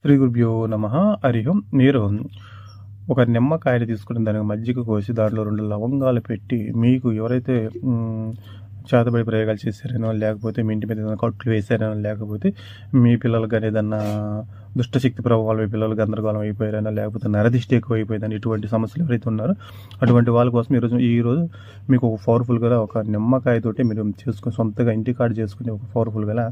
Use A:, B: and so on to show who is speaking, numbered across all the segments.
A: శ్రీ గురుభ్యో నమః. హరి ఓం. మీరు ఒక నిమ్మకాయని తీసుకొని దానికి మజ్జిగ కోసి దాంట్లో 2 లవంగాలు పెట్టి మీకు ఎవరైతే చేతబడి ప్రయోగాలు చేశారనో, లేకపోతే మీ ఇంటి మీద ఏదైనా కట్లు వేశారనో, లేకపోతే మీ పిల్లలకి కానీ ఏదన్నా దుష్టశక్తి ప్రభావాలు మీ పిల్లలు గందరగోళం అయిపోయారనో, లేకపోతే నరదిష్టి ఎక్కువ అయిపోయిందని ఇటువంటి సమస్యలు ఎవరైతే ఉన్నారో అటువంటి వాళ్ళ కోసం ఈరోజు మీకు ఒక పవర్ఫుల్గా ఒక నిమ్మకాయతోటి మీరు చేసుకుని సొంతగా ఇంటికాడ చేసుకుని ఒక పవర్ఫుల్గా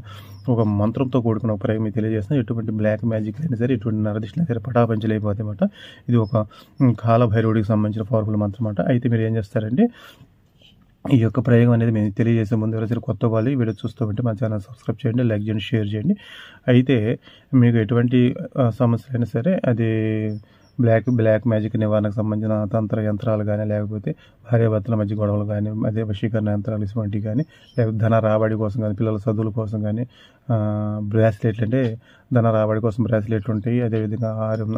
A: ఒక మంత్రంతో కూడుకున్న ఒక ప్రయోగం మీకు తెలియజేస్తున్నా. ఎటువంటి బ్లాక్ మ్యాజిక్ అయినా సరే, ఎటువంటి నరదిష్టి అయినా సరే పటాపంచలు అయిపోతాయి అన్నమాట. ఇది ఒక కాలభైరవుడికి సంబంధించిన పవర్ఫుల్ మంత్రం అన్నమాట. అయితే మీరు ఏం చేస్తారంటే ఈ యొక్క ప్రయోగం అనేది మేము తెలియజేసే ముందు ఎవరైనా కొత్త వాళ్ళు ఈ వీడియో చూస్తూ ఉంటే మా ఛానల్ సబ్స్క్రైబ్ చేయండి, లైక్ చేయండి, షేర్ చేయండి. అయితే మీకు ఎటువంటి సమస్యలైనా సరే అది బ్లాక్ మ్యాజిక్ నివారణకు సంబంధించిన తంత్ర యంత్రాలు కానీ, లేకపోతే భార్యాభర్తల మధ్య గొడవలు కానీ, అదే వశీకరణ యంత్రాలు ఇటువంటివి కానీ, లేకపోతే ధన రాబడి కోసం కానీ, పిల్లల చదువుల కోసం కానీ, బ్రాస్లెట్లు అంటే ధన రాబడి కోసం బ్రాస్లెట్లు ఉంటాయి. అదేవిధంగా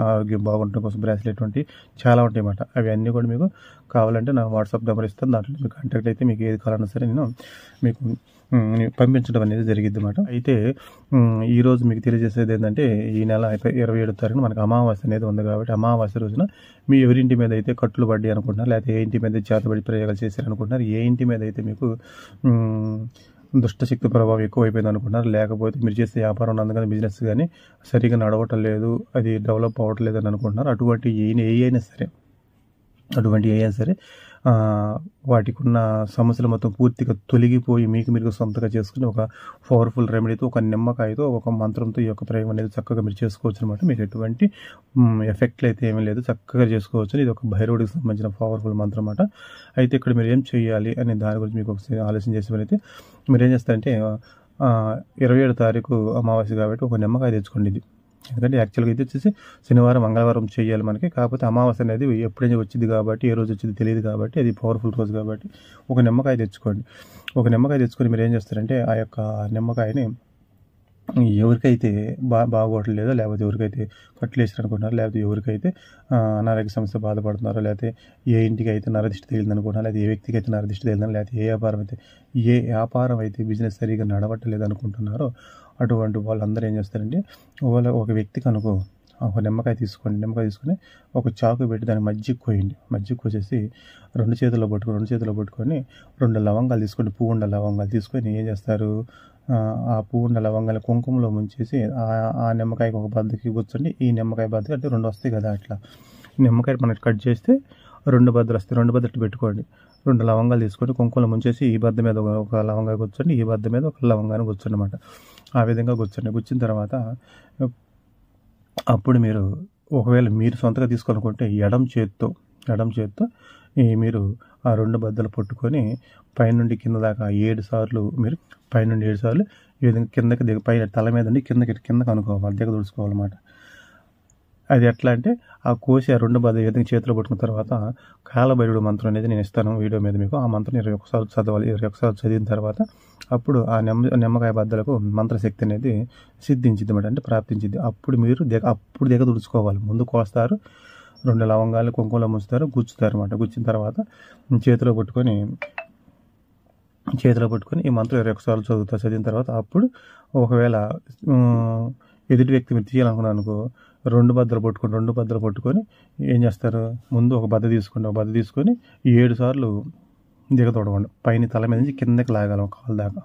A: ఆరోగ్యం బాగుండటం కోసం బ్రాస్లెట్లు ఉంటాయి, చాలా ఉంటాయి అన్నమాట. అవి అన్నీ కూడా మీకు కావాలంటే నా వాట్సాప్ నెంబర్ ఇస్తాను, దాంట్లో మీకు కాంటాక్ట్ అయితే మీకు ఏది కావాలన్నా సరే నేను మీకు పంపించడం అనేది జరిగిద్ది అన్నమాట. అయితే ఈరోజు మీకు తెలియజేసేది ఏంటంటే ఈ నెల 27వ తారీఖున మనకు అమావాస్య అనేది ఉంది కాబట్టి అమావాస్య రోజున మీ ఎవరింటి మీద అయితే కట్లు పడ్డాయి అనుకుంటున్నారు, లేకపోతే ఏ ఇంటి మీద చేతబడి ప్రయోగాలు చేశారనుకుంటున్నారు, ఏ ఇంటి మీద అయితే మీకు దుష్టశక్తి ప్రభావం ఎక్కువైపోయింది అనుకుంటున్నారు, లేకపోతే మీరు చేసే వ్యాపారం అందుకని బిజినెస్ కానీ సరిగా నడవటం లేదు, అది డెవలప్ అవ్వట్లేదు అని అనుకుంటున్నారు. అటువంటి ఏ అయినా సరే వాటికి ఉన్న సమస్యలు మొత్తం పూర్తిగా తొలగిపోయి మీకు మీరు సొంతగా చేసుకుని ఒక పవర్ఫుల్ రెమెడీతో, ఒక నిమ్మకాయతో, ఒక మంత్రంతో ఈ యొక్క ప్రయోగం అనేది చక్కగా మీరు చేసుకోవచ్చు అనమాట. మీకు ఎటువంటి ఎఫెక్ట్లు అయితే ఏమీ లేదు, చక్కగా చేసుకోవచ్చు. ఇది ఒక భైరవుడికి సంబంధించిన పవర్ఫుల్ మంత్రం అన్నమాట. అయితే ఇక్కడ మీరు ఏం చేయాలి అనే దాని గురించి మీకు ఒకసారి ఆలోచన చేసేమైతే మీరు ఏం చేస్తారంటే 27వ తారీఖు అమావాస్య కాబట్టి ఒక నిమ్మకాయ తెచ్చుకోండి. ఇది ఎందుకంటే యాక్చువల్గా ఇది వచ్చేసి శనివారం మంగళవారం చేయాలి మనకి, కాకపోతే అమావాస్య అనేది ఎప్పుడైనా వచ్చింది కాబట్టి ఏ రోజు వచ్చింది తెలియదు కాబట్టి అది పవర్ఫుల్ రోజు కాబట్టి ఒక నిమ్మకాయ తెచ్చుకోండి. ఒక నిమ్మకాయ తెచ్చుకొని మీరు ఏం చేస్తారంటే ఆ యొక్క నిమ్మకాయని ఎవరికైతే బాగోట్లేదో, లేకపోతే ఎవరికైతే కట్లు వేసారనుకుంటున్నారో, లేకపోతే ఎవరికైతే అనారోగ్య సమస్య బాధపడుతున్నారో, లేకపోతే ఏ ఇంటికి అయితే నరదిష్టి తగిలిందనుకుంటున్నారు, లేకపోతే ఏ వ్యక్తికి అయితే నరదిష్టి తగిలిందని, లేకపోతే ఏ వ్యాపారం అయితే బిజినెస్ సరిగా నడవట్లేదు అనుకుంటున్నారో అటువంటి వాళ్ళందరూ ఏం చేస్తారంటే ఒక వ్యక్తికి ఒక నిమ్మకాయ తీసుకొని ఒక చాకు పెట్టి దాన్ని మజ్జిగ కోసేసి రెండు చేతుల్లో పట్టుకొని 2 లవంగాలు తీసుకోండి, పువ్వుండ లవంగాలు తీసుకొని ఏం చేస్తారు, ఆ పువ్వుండ లవంగాలు కుంకుమలో ముంచేసి ఆ నిమ్మకాయకి ఒక బద్దకి కూర్చోండి. ఈ నిమ్మకాయ బద్దకి అంటే 2 వస్తాయి కదా, అట్లా నిమ్మకాయ మనకి కట్ చేస్తే 2 బద్దలు వస్తాయి, 2 బద్దలు పెట్టుకోండి. 2 లవంగాలు తీసుకొని కుంకుమలో ముంచేసి ఈ బద్ద మీద ఒక లవంగా కూర్చోండి, ఈ బద్ద మీద ఒక లవంగాన్ని కూర్చోండి అన్నమాట. ఆ విధంగా కూర్చిన తర్వాత అప్పుడు మీరు ఒకవేళ మీరు సొంతగా తీసుకోవాలనుకుంటే ఎడం చేత్తో మీరు ఆ 2 బద్దలు పట్టుకొని పైనుండి కింద దాకా 7 సార్లు మీరు పైనుండి 7 సార్లు ఈ విధంగా కిందకి పైన తల మీద నుండి కిందకి అనుకోవాలి, తుడుచుకోవాలన్నమాట. అది ఎట్లా అంటే ఆ కోసి ఆ 2 బద్దలు ఈ విధంగా చేతిలో పట్టుకున్న తర్వాత కాలభైరవుడు మంత్రం అనేది నేను ఇస్తాను వీడియో మీద మీకు. ఆ మంత్రం 21 సార్లు చదవాలి. 21 సార్లు చదివిన తర్వాత అప్పుడు ఆ నిమ్మకాయ బద్దలకు మంత్రశక్తి అనేది సిద్ధించింది అన్నమాట, అంటే ప్రాప్తించింది. అప్పుడు మీరు దిగ తుడుచుకోవాలి. ముందు కోస్తారు, 2 లవంగాలు కుంకుమలో ముంచుతారు, గుచ్చుతారు అన్నమాట. గుచ్చిన తర్వాత చేతిలో పట్టుకొని ఈ మంత్రం 21 సార్లు చదివిన తర్వాత అప్పుడు ఒకవేళ ఎదుటి వ్యక్తి మీరు తీయాలనుకున్నాను అనుకో 2 బద్దలు పట్టుకొని ఏం చేస్తారు, ముందు ఒక బద్ద తీసుకొని 7 సార్లు దిగతోడవండి. పైన తల మీద నుంచి కిందకి లాగాలి ఒక కాలు దాకా.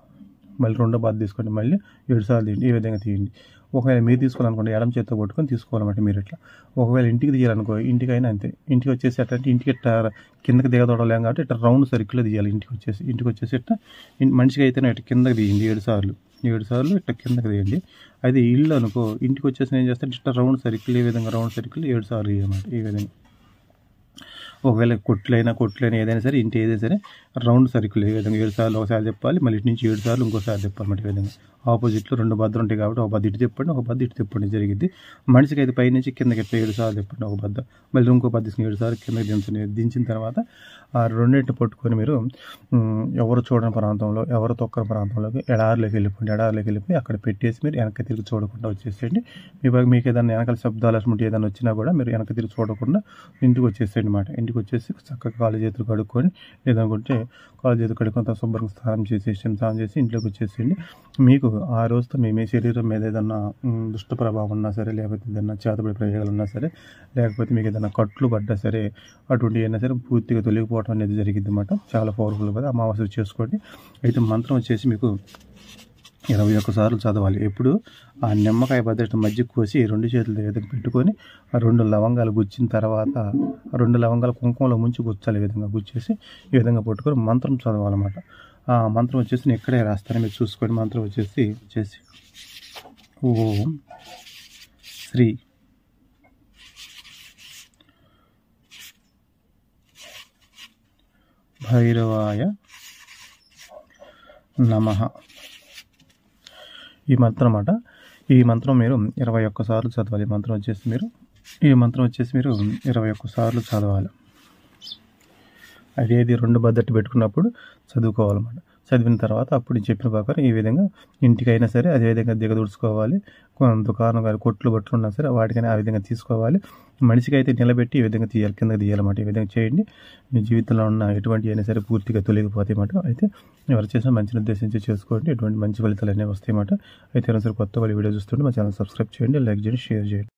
A: మళ్ళీ 2 బద్ద తీసుకొని మళ్ళీ 7 సార్లు తీయండి. ఈ విధంగా తీయండి. ఒకవేళ మీరు తీసుకోవాలనుకోండి ఎడం చేత్తో పట్టుకొని తీసుకోవాలన్నమాట మీరు ఇట్లా. ఒకవేళ ఇంటికి తీయాలనుకో ఇంటికైనా అంతే. ఇంటికి వచ్చేసి అట్లంటే ఇంటికి ఇట్లా కిందకి దిగతోడలేం కాబట్టి ఇట్లా రౌండ్ సర్కిల్లో తీయాలి. ఇంటికి వచ్చేసి ఇట్లా మనిషికి అయితేనే ఇట్లా కిందకి తీయండి 7 సార్లు ఇట్లా కిందకి తీయండి. అది ఇల్లు అనుకో ఇంటికి వచ్చేసి ఏం చేస్తే ఇట్లా రౌండ్ సర్కిల్, ఈ విధంగా రౌండ్ సర్కిల్ 7 సార్లు తీయమాట. ఈ విధంగా ఒకవేళ కొట్లైనా ఏదైనా సరే ఇంటి ఏదైనా సరే రౌండ్ సర్కిల్ ఈ విధంగా 7 సార్లు ఒకసారి చెప్పాలి, మళ్ళీ ఇటు నుంచి 7 సార్లు ఇంకోసారి చెప్పాలన్నమాట. ఈ విధంగా ఆపోజిట్లో 2 బద్దలు ఉంటాయి కాబట్టి ఒక బద్ద ఇటు తిప్పండి, ఒక బద్ద ఇటు తిప్పండి జరిగింది. మనిషికి అయితే పైనుంచి కిందకి ఎట్లా 7 సార్లు తిప్పండి ఒక బద్ద, మళ్ళీ ఇంకో బద్ద 7 సార్లు కిందకి దించిన తర్వాత ఆ 2 పట్టుకొని మీరు ఎవరు చూడని ప్రాంతంలో, ఎవరు తొక్కని ప్రాంతంలోకి ఎడారిలోకి వెళ్ళిపోయి అక్కడ పెట్టేసి మీరు వెనక్కి తిరిగి చూడకుండా వచ్చేసేయండి. మీకు ఏదైనా వెనకాల శబ్దాలు అటువంటి ఏదైనా వచ్చినా కూడా మీరు వెనక్కి తిరిగి చూడకుండా ఇంటికి వచ్చేసేయండి అన్నమాట. ఇంటికి వచ్చేసి చక్కగా కాళ్ళు చేతులు కడుక్కొని, లేదనుకుంటే కాళ్ళు చేతులు కడుక్కొని శుభ్రంగా స్నానం చేసి ఇంట్లోకి వచ్చేసేయండి. మీకు ఆ రోజుతో మీ శరీరం మీద ఏదన్నా దుష్ట ప్రభావం ఉన్నా సరే, లేకపోతే ఏదన్నా చేతబడి ప్రయోగాలు ఉన్నా సరే, లేకపోతే మీకు ఏదైనా కట్లు పడ్డా సరే, అటువంటివి అయినా సరే పూర్తిగా తొలగిపోవడం అనేది జరిగింది అన్నమాట. చాలా పవర్ఫుల్ కదా. అమావాస్య చేసుకోండి. అయితే మంత్రం వచ్చేసి మీకు 21 సార్లు చదవాలి. ఎప్పుడు ఆ నిమ్మకాయ బద్దటి మజ్జిగ కోసి 2 చేతులతో విధంగా పెట్టుకొని ఆ 2 లవంగాలు గుచ్చిన తర్వాత ఆ 2 లవంగాలు కుంకుమలో ముంచి గుచ్చాలి. ఈ విధంగా గుచ్చేసి ఈ విధంగా పట్టుకొని మంత్రం చదవాలన్నమాట. ఆ మంత్రం వచ్చేసి నేను ఇక్కడే రాస్తాను, మీరు చూసుకోండి. మంత్రం వచ్చేసి ఓం శ్రీ భైరవాయ నమః. ఈ మంత్రం అన్నమాట. ఈ మంత్రం మీరు 21 సార్లు చదవాలి. ఈ మంత్రం వచ్చేసి మీరు 21 సార్లు చదవాలి. అదేది 2 బద్దటి పెట్టుకున్నప్పుడు చదువుకోవాలన్నమాట. చదివిన తర్వాత అప్పుడు చెప్పిన ప్రకారం ఈ విధంగా ఇంటికైనా సరే అదేవిధంగా దిగదుడుచుకోవాలి. దుకాణం కానీ కొట్లు బట్టలు ఉన్నా సరే వాటికైనా ఆ విధంగా తీసుకోవాలి. మనిషికి అయితే నిలబెట్టి ఈ విధంగా తీయాలి, కిందకి తీయాలన్నమాట. ఈ విధంగా చేయండి. మీ జీవితంలో ఉన్న ఎటువంటి అయినా సరే పూర్తిగా తొలగిపోతాయి అన్నమాట. అయితే ఎవరు చేసినా మంచిని ఉద్దేశించి చేసుకోండి. ఎటువంటి మంచి ఫలితాలు అనేవి వస్తాయి అన్నమాట. అయితే ఎవరైనా సరే కొత్త వాళ్ళు వీడియో చూస్తుంటే మా ఛానల్ సబ్స్క్రైబ్ చేయండి, లైక్ చేయండి, షేర్ చేయండి.